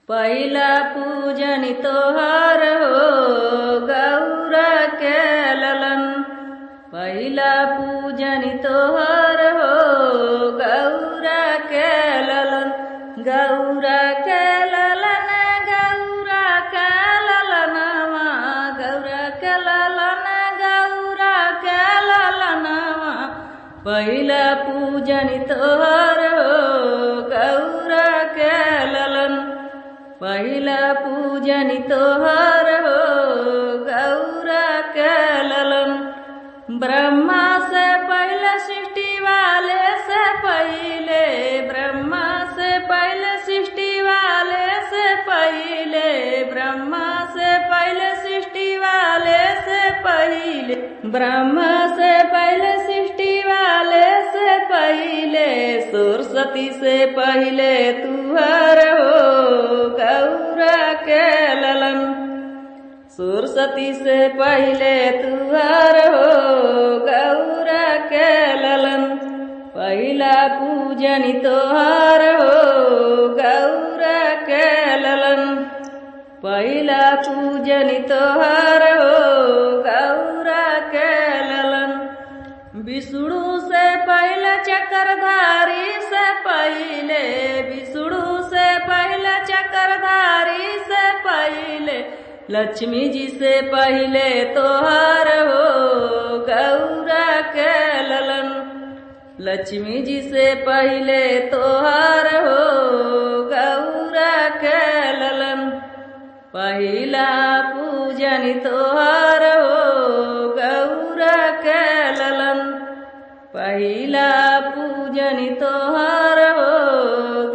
पहिला पूजन तोहर हो गौरा के ललन। पहिला पूजन तोहर हो गौरा के ललन। गौरा के ललन गौरा के ललनवा। गौरा के ललन गौरा के ललनवा। पहिला पूजन तोहर हो गौरा के ललन। पहिला पूजन तोहर हो गौरा के ललन। ब्रह्मा से पहले सृष्टि वाले से पहले। ब्रह्मा से पहले सृष्टि वाले से पहले। ब्रह्मा से पहले सृष्टि वाले से पहले। ब्रह्मा से पहले सृष्टि वाले से पहले। सरस्वती से पहले तुहर हो गौरा के ललन। सरस्वती से पहले तुहर हो गौरा के ललन। पहिला पूजन तोहर हो गौरा के ललन। पहिला पूजन तोहर हो गौरा के ललन। विष्णु से पहले चक्रधारी से पहले। विष्णु से पहले चक्रधारी से पहले। लक्ष्मी जी से पहले तोहर हो गौरा के ललन। लक्ष्मी जी से पहले तोहर हो गौरा के ललन। पहिला पूजन तोहर हो गौरा के ललन। पहिला पूजन तोहर हो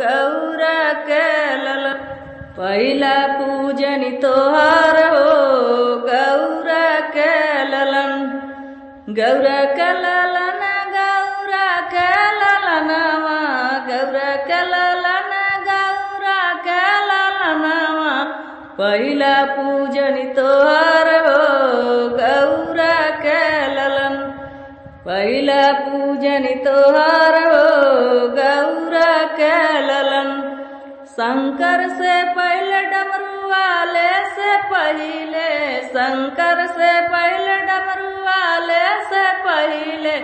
गौरा के ललन। पहिला पूजन तोहर हो गौरा के ललन। गौरा के ललन गौरा के ललनवा। गौरा के ललन गौरा के ललनवा। पहिला पूजन तोहर हो गौरा के ललन। पहिला पूजन तोहर हो गौरा के ललन। शंकर से पहले डमरू वाले से पहले। शंकर से पहले डमरू वाले से पहले।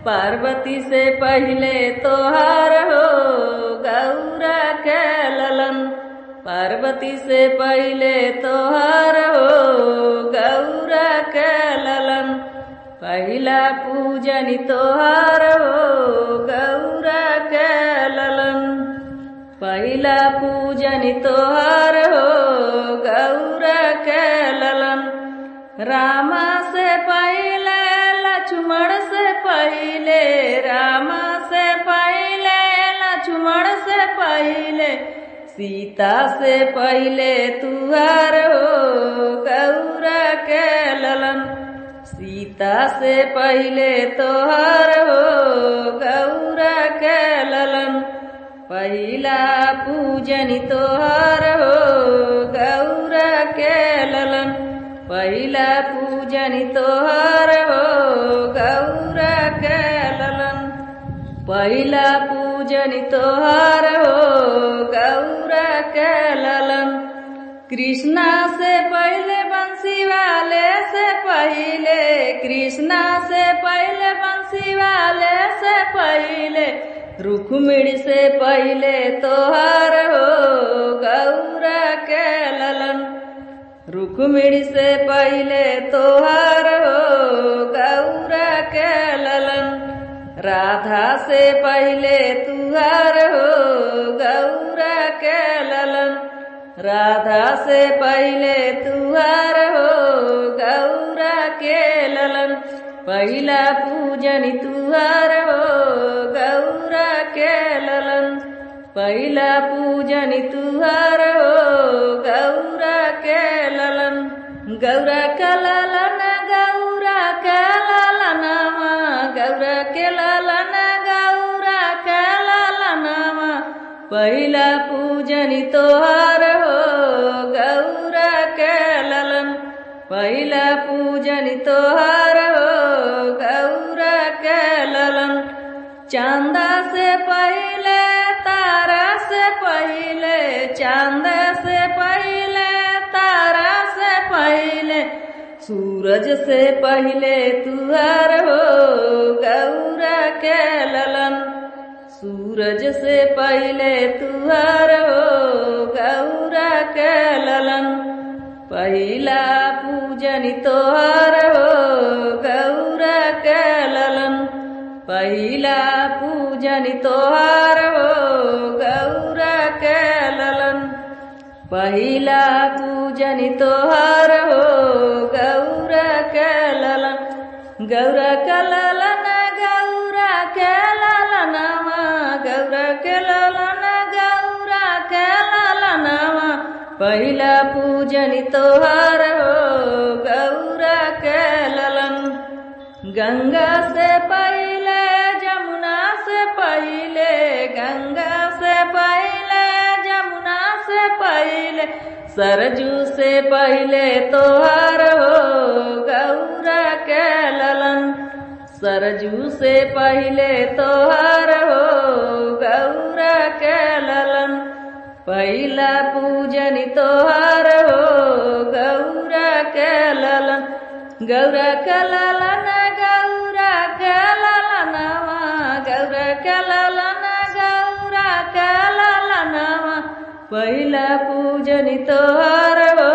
पार्वती से पहले तोहर हो गौरा के ललन। पार्वती से पहले तोहर हो गौरा के ललन। पहिला पूजन तोहर हो गौरा के ललन। पहिला पूजन तोहर हो गौरा के ललन। रामा से पहले लक्ष्मण से पहले। रामा से पहले लक्ष्मण से पहले। सीता से पहले तुहर हो गौरा के ललन। सीता से पहले तोहर हो गौरा के ललन। पहिला पूजन तोहर हो गौरा के ललन। पहिला पूजन तोहर हो गौरा के ललन। पहिला पूजन तोहर हो गौरा के ललन। कृष्णा से पहले बंसी वाले से पहले। कृष्णा से पहले बंसी वाले से पहले। रुक्मिणी से पहले तोहर हो गौरा के ललन। रुक्मिणी से पहले तोहर हो गौरा के ललन। राधा से पहले तुहर हो गौरा के ललन। राधा से पहले तुहर हो गौरा के ललन। पहिला पूजन तुहर हो गौरा के ललन। पहिला पूजन तुहर हो गौरा के ललन। गौरा के ललन गौरा के ललनवा। गौरा के ललन गौरा के ललनवा। पहिला पूजन तोहर हो गौरा के ललन। पहिला पूजन तोहर हो गौरा के ललन। चांदा से पहले तारा से पहले। चांदा से सूरज से पहले तुहार हो गौरा के ललन। सूरज से पहले तुहार हो गौरा के ललन। पहिला पूजन तोहार हो गौरा के ललन। पहिला पूजन तोहार हो गौरा के ललन। पहिला पूजन तोहार हो गौरा के ललन। गौरा के ललन गौरा के ललनवा। गौरा के ललन गौरा के ललनवा। पहिला पूजन तोहार हो गौरा के ललन। गंगा से पहले जमुना से पहले। गंगा से पहले जमुना से पहले। सरजू से पहले तोहार हो गौरा के ललन। सरजू से पहले तोहार हो गौरा के ललन। पहिला पूजन तोहार हो गौरा के ललन। गौरा के ललन गौरा के ललनवा। गौरा के ललन गौरा के ललनवा। पहिला पूजन तोहार हो